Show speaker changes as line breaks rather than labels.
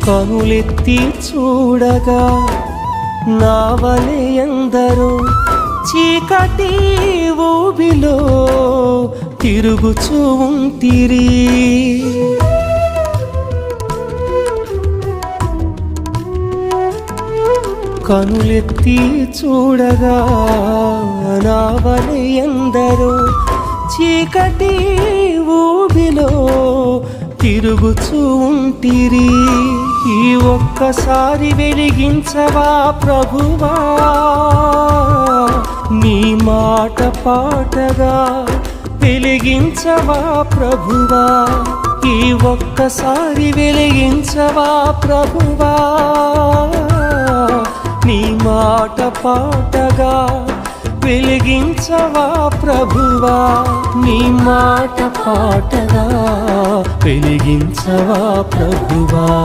కనులెత్తి చూడగా నా వలె ఎందరో చీకటి ఊబిలో తిరుగుచూ ఉంటిరి. కనులెత్తి చూడగా నా వలె ఎందరో చీకటి ఊబిలో తిరుగుచూ ఉంటిరి. ఈ ఒక్కసారి వెలిగించవా ప్రభువా, నీ మాట పాటగా వెలిగించవా ప్రభువా. ఈ ఒక్కసారి వెలిగించవా ప్రభువా, నీ మాట పాటగా వెలిగించవా ప్రభువా. నీ మాట పాటగా వెలిగించవా ప్రభువా.